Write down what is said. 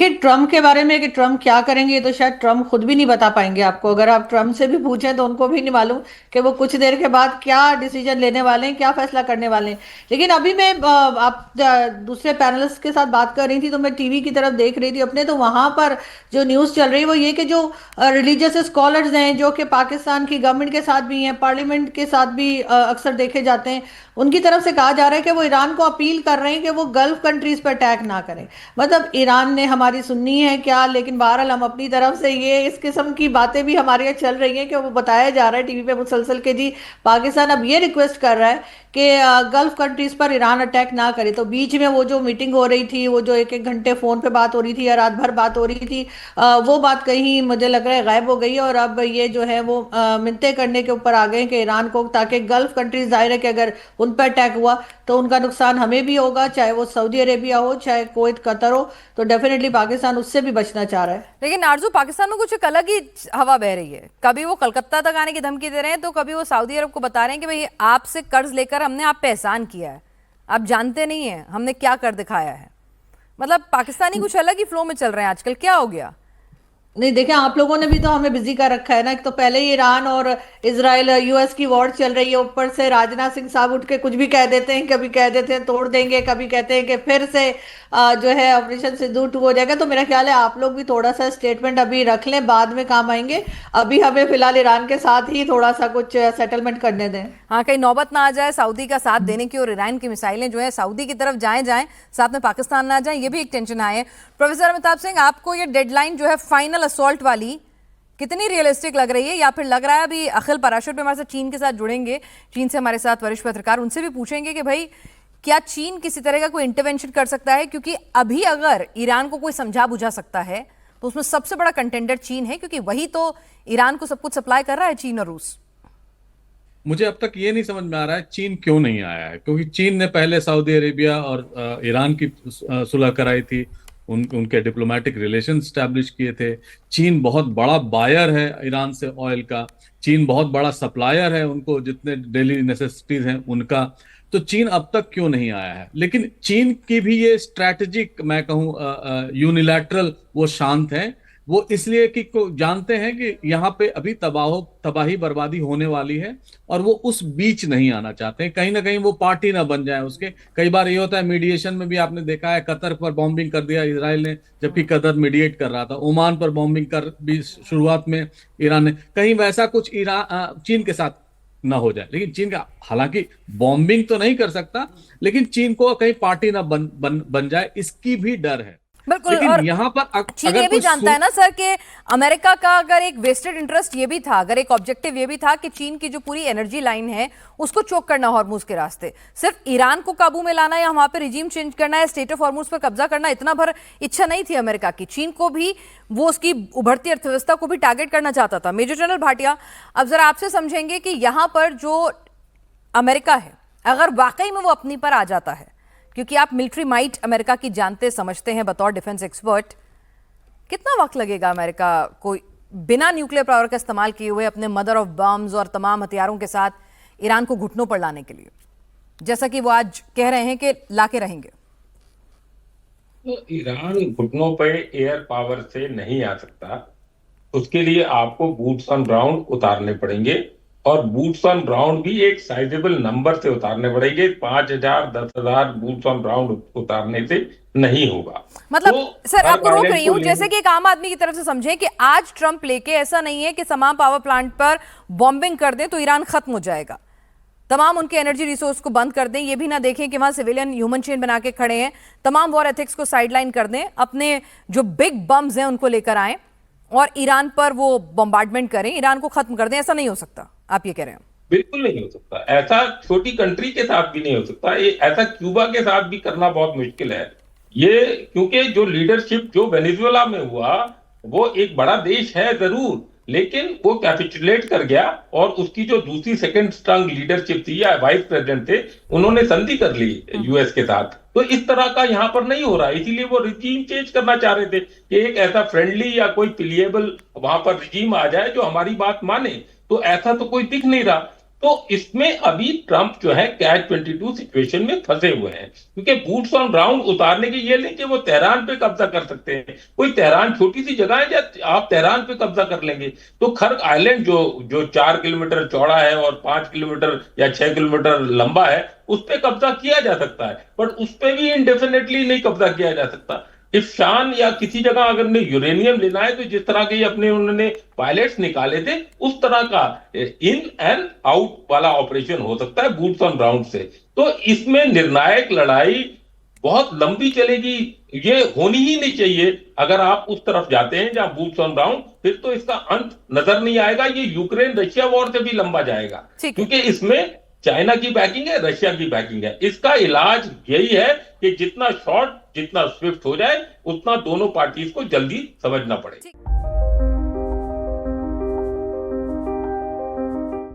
देखिए ट्रम्प के बारे में कि ट्रम्प क्या करेंगे ये तो शायद ट्रम्प खुद भी नहीं बता पाएंगे आपको। अगर आप ट्रम्प से भी पूछें तो उनको भी नहीं मालूम कि वो कुछ देर के बाद क्या डिसीजन लेने वाले हैं, क्या फैसला करने वाले हैं। लेकिन अभी मैं दूसरे पैनलिस्ट के साथ बात कर रही थी तो मैं टीवी की तरफ देख रही थी अपने, तो वहां पर जो न्यूज़ चल रही है वो ये कि जो रिलीजियस स्कॉलर्स हैं जो कि पाकिस्तान की गवर्नमेंट के साथ भी हैं, पार्लियामेंट के साथ भी अक्सर देखे जाते हैं, उनकी तरफ से कहा जा रहा है कि वो ईरान को अपील कर रहे हैं कि वो गल्फ कंट्रीज पर अटैक ना करें। मतलब ईरान ने हमारी सुननी है क्या? लेकिन बहरहाल हम अपनी तरफ से ये इस किस्म की बातें भी हमारे यहाँ चल रही हैं कि वो बताया जा रहा है टीवी पे मुसलसल के जी पाकिस्तान अब ये रिक्वेस्ट कर रहा है कि गल्फ कंट्रीज पर ईरान अटैक ना करे। तो बीच में वो जो मीटिंग हो रही थी, वो जो एक एक घंटे फोन पे बात हो रही थी या रात भर बात हो रही थी, वो बात कहीं मुझे लग रहा है गायब हो गई है। और अब ये जो है वो मिन्नतें करने के ऊपर आ गए हैं कि ईरान को, ताकि गल्फ कंट्रीज जाहिर है कि अगर उन पर अटैक हुआ तो उनका नुकसान हमें भी होगा, चाहे वो सऊदी अरेबिया हो चाहे कुवैत कतर हो। तो डेफिनेटली पाकिस्तान उससे भी बचना चाह रहा है। लेकिन आरजू, पाकिस्तान में कुछ एक अलग ही हवा बह रही है। कभी वो कलकत्ता तक आने की धमकी दे रहे हैं तो कभी वो सऊदी अरब को बता रहे हैं कि भाई आपसे कर्ज लेकर हमने आप पे एहसान किया है, आप जानते नहीं है हमने क्या कर दिखाया है। मतलब पाकिस्तानी कुछ अलग ही फ्लो में चल रहे हैं आजकल, क्या हो गया? नहीं देखें, आप लोगों ने भी तो हमें बिजी कर रखा है ना। एक तो पहले ही ईरान और इजराइल यूएस की वॉर चल रही है, ऊपर से राजनाथ सिंह साहब उठ के कुछ भी कह देते हैं, कभी कह देते हैं तोड़ देंगे, कभी कहते हैं कि फिर से जो है ऑपरेशन सिंदूर 2 हो जाएगा। तो मेरा ख्याल है आप लोग भी थोड़ा सा स्टेटमेंट अभी रख लें, बाद में काम आएंगे। अभी हमें फिलहाल ईरान के साथ ही थोड़ा सा कुछ सेटलमेंट करने दें। हाँ, कहीं नौबत ना आ जाए सऊदी का साथ देने की और ईरान की मिसाइलें जो है सऊदी की तरफ जाएं जाएं, साथ में पाकिस्तान ना जाए, ये भी एक टेंशन आए। प्रोफेसर अमिताभ सिंह, आपको ये डेडलाइन जो है फाइनल असॉल्ट वाली कितनी रियलिस्टिक लग रही है, या फिर लग रहा है अभी अखिल पराशर भी हमारे साथ चीन के साथ जुड़ेंगे, चीन से हमारे साथ वरिष्ठ पत्रकार, उनसे भी पूछेंगे कि भाई क्या चीन किसी तरह का कोई इंटरवेंशन कर सकता है? क्योंकि अभी अगर ईरान को कोई समझा बुझा सकता है तो उसमें सबसे बड़ा कंटेंडर चीन है, क्योंकि वही तो ईरान को सब कुछ सप्लाई कर रहा है, चीन और रूस। मुझे अब तक ये नहीं समझ में आ रहा है चीन क्यों नहीं आया है, क्योंकि चीन ने पहले सऊदी अरेबिया और ईरान की सुलह कराई थी, उनके डिप्लोमेटिक रिलेशन स्टैब्लिश किए थे। चीन बहुत बड़ा बायर है ईरान से ऑयल का, चीन बहुत बड़ा सप्लायर है उनको, जितने डेली नेसेसिटीज हैं उनका। तो चीन अब तक क्यों नहीं आया है? लेकिन चीन की भी ये स्ट्रैटेजिक, मैं कहूँ यूनिलैटरल, वो शांत है। वो इसलिए कि को जानते हैं कि यहाँ पे अभी तबाही बर्बादी होने वाली है, और वो उस बीच नहीं आना चाहते हैं। कहीं ना कहीं वो पार्टी ना बन जाए उसके। कई बार ये होता है मीडिएशन में भी, आपने देखा है कतर पर बॉम्बिंग कर दिया इसराइल ने, जबकि कतर मीडिएट कर रहा था। ओमान पर बॉम्बिंग कर भी शुरुआत में ईरान ने, कहीं वैसा कुछ ईरान चीन के साथ ना हो जाए। लेकिन चीन का, हालांकि बॉम्बिंग तो नहीं कर सकता, लेकिन चीन को कहीं पार्टी ना बन जाए, इसकी भी डर है। बिल्कुल। लेकिन और यहाँ पर चीन अगर ये भी कोई जानता है ना सर कि अमेरिका का अगर एक वेस्टेड इंटरेस्ट ये भी था, अगर एक ऑब्जेक्टिव ये भी था कि चीन की जो पूरी एनर्जी लाइन है उसको चोक करना हॉर्मुज के रास्ते, सिर्फ ईरान को काबू में लाना या वहां पे रिजीम चेंज करना है, स्टेट ऑफ हॉर्मुज पर कब्जा करना, इतना भर इच्छा नहीं थी अमेरिका की। चीन को भी वो उसकी उभरती अर्थव्यवस्था को भी टारगेट करना चाहता था। मेजर जनरल भाटिया, अब जरा आपसे समझेंगे कि यहां पर जो अमेरिका है, अगर वाकई में वो अपनी पर आ जाता है, क्योंकि आप मिलिट्री माइट अमेरिका की जानते समझते हैं बतौर डिफेंस एक्सपर्ट, कितना वक्त लगेगा अमेरिका को बिना न्यूक्लियर पावर का इस्तेमाल किए हुए अपने मदर ऑफ बम्स और तमाम हथियारों के साथ ईरान को घुटनों पर लाने के लिए, जैसा कि वो आज कह रहे हैं कि लाके रहेंगे? तो ईरान घुटनों पर एयर पावर से नहीं आ सकता। उसके लिए आपको बूट्स ऑन ग्राउंड उतारने पड़ेंगे, और बूट्स ऑन ग्राउंड भी एक साइजेबल नंबर से उतारने पड़ेंगे। 5,000 10,000 बूट्स ऑन ग्राउंड उतारने से नहीं होगा। मतलब तो सर, हर आपको रोक आइलैंड रही को हूं, जैसे कि एक आम आदमी की तरफ से समझे कि आज ट्रंप लेके ऐसा नहीं है कि तमाम पावर प्लांट पर बॉम्बिंग कर दें तो ईरान खत्म हो जाएगा, तमाम उनके एनर्जी रिसोर्स को बंद कर दें, ये भी ना देखें कि वहां सिविलियन ह्यूमन चेन बना के खड़े हैं, तमाम वॉर एथिक्स को साइडलाइन कर दें, अपने जो बिग बम्स हैं उनको लेकर आए और ईरान पर वो बॉम्बार्डमेंट करें, ईरान को खत्म कर दें। ऐसा नहीं हो सकता, आप ये कह रहे हैं? बिल्कुल नहीं हो सकता। ऐसा छोटी कंट्री के साथ भी नहीं हो सकता। ये ऐसा क्यूबा के साथ भी करना बहुत मुश्किल है। ये क्योंकि जो लीडरशिप जो वेनेजुएला में हुआ, वो एक बड़ा देश है जरूर, लेकिन वो कैपिचुलेट कर गया, और उसकी जो दूसरी सेकंड स्ट्रांग लीडरशिप थी या वाइस प्रेसिडेंट थे, उन्होंने संधि कर ली यूएस के साथ। तो इस तरह का यहाँ पर नहीं हो रहा है। इसीलिए वो रिजीम चेंज करना चाह रहे थे कि एक ऐसा फ्रेंडली या कोई पिलिएबल वहां पर रिजीम आ जाए जो हमारी बात माने। तो ऐसा तो कोई दिख नहीं रहा। तो इसमें अभी ट्रंप जो है कैच 22 सिचुएशन में फंसे हुए हैं, क्योंकि बूट्स ऑन ग्राउंड उतारने की ये नहीं कि वो तेहरान पे कब्जा कर सकते हैं। कोई तेहरान छोटी सी जगह है या आप तेहरान पे कब्जा कर लेंगे? तो खर्क आइलैंड जो 4 किलोमीटर चौड़ा है और 5 किलोमीटर या 6 किलोमीटर लंबा है, उस पे कब्जा किया जा सकता है, पर उस पे भी इंडेफिनेटली नहीं कब्जा किया जा सकता। इफ्शान या किसी जगह अगर ने यूरेनियम लेना है तो जिस तरह के अपने उन्होंने पायलट्स निकाले थे, उस तरह का इन एंड आउट वाला ऑपरेशन हो सकता है बूट्स ऑन ग्राउंड से। तो इसमें निर्णायक लड़ाई बहुत लंबी चलेगी, ये होनी ही नहीं चाहिए। अगर आप उस तरफ जाते हैं जहां बूट्स ऑन ग्राउंड, फिर तो इसका अंत नजर नहीं आएगा। ये यूक्रेन रशिया वॉर से भी लंबा जाएगा, ठीक है। क्योंकि इसमें चाइना की बैकिंग है, रशिया की बैकिंग है। इसका इलाज यही है कि जितना शॉर्ट, जितना स्विफ्ट हो जाए, उतना दोनों पार्टीज को जल्दी समझना पड़ेगा।